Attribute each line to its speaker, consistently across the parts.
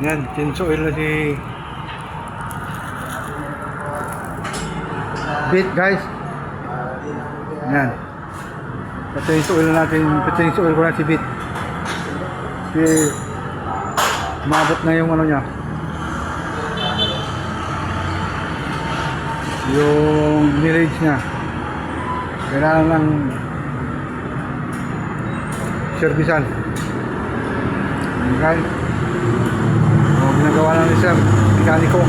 Speaker 1: Yan, change oil na si Bit, guys. Yan. Change oil na natin, change oil ko na si Bit. Kasi umabot na yung ano niya. Yung mileage niya. Kailangan lang servisan. Okay. Ginagawa lang ni Sir, mekaniko.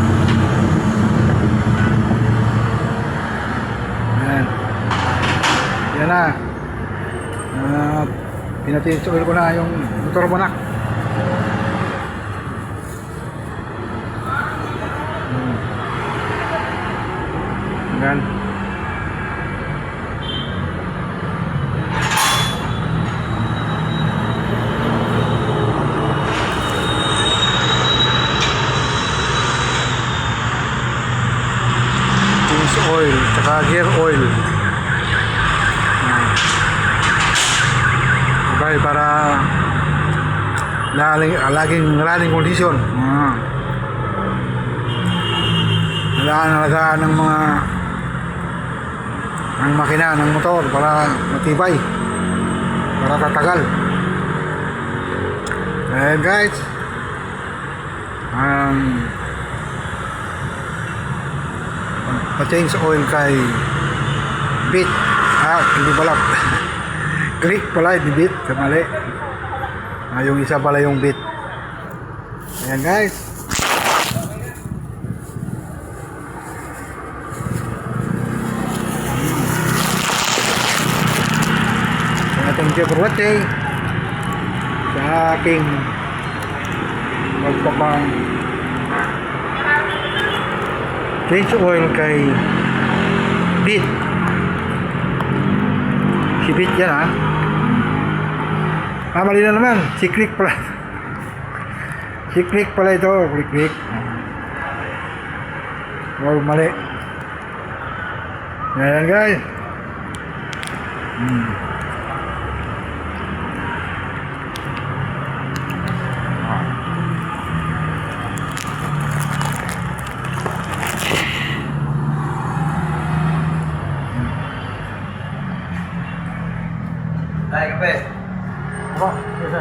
Speaker 1: Ayan. Yan na. Pinatinch oil ko na yung motor mo na. Ayan. Oil, tsaka gear oil. Okay, para laging running condition. Alagaan ng mga ng makina ng motor para matibay, para tatagal. Guys, pa-change oil kay Bit. Hindi pala click pala, hindi Bit, kamali. Yung isa pala yung Bit. Ayan guys. Thank you for watching sa aking magpapang change oil kay Bit. Si Bit yan mali na naman, si Click pala. Si Click pala ito, Click. Mali. Ayan guys.
Speaker 2: Ay, kape.
Speaker 1: Apa? Bisa.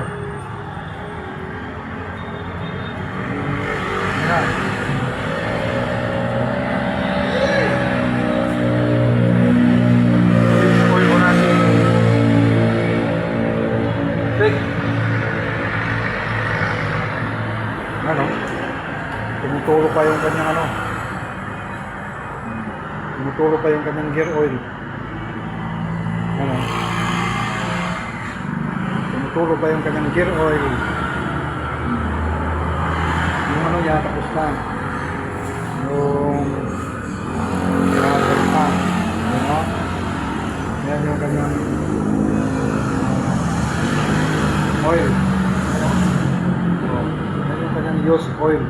Speaker 1: Ya. Oil ko na si Bit. Ano? Tumutulo pa yung kanyang ano. Tumutulo pa yung kanyang gear oil. Ano? Turo pa yung kanyang gear oil. Yung ano niya tapos na. Yung pa. Yan yung kanyang oil. Yan yung kanyang used oil.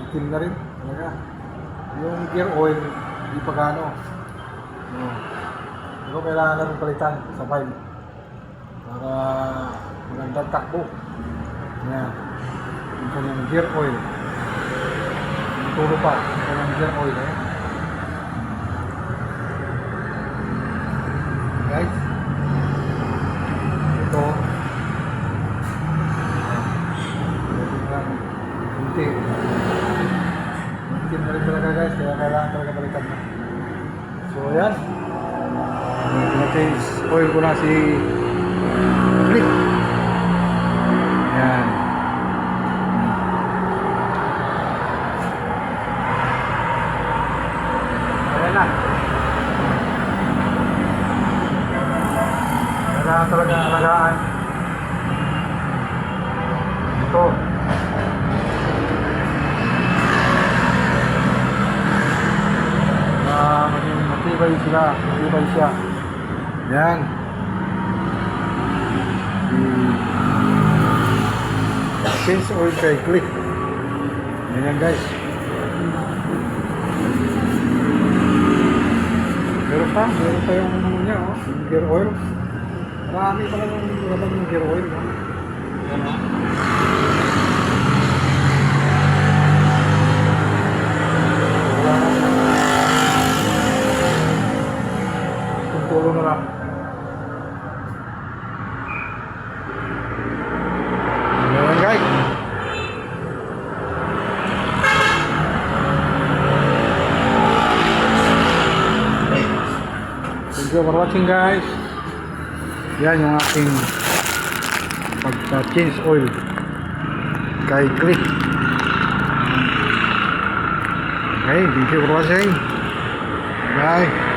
Speaker 1: Itim na rin talaga. Yung gear oil hindi pa gaano. Pero kailangan natin palitan sa file para magandang takbo. Yan. Yung kanyang gear oil. Turo pa yung kanyang gear oil. Guys. Ito. Kunti. Kunti na rin talaga guys. Kaya kailangan talaga palitan na. So yan. Change oil ko na si Click. Yan. Ayan na. Kailangan talaga alagaan. Ito. Maging matibay sila. Matibay siya. Yan. Change oil kay Click. Yan guys. Meron pa yung ano niya, yung gear oil. Marami pa lang yung gear oil. Yan tulo na lang. Ayan guys. Thank you for watching guys. Yan yung aking pagka-change oil kay Click. Okay, thank you for watching. Bye.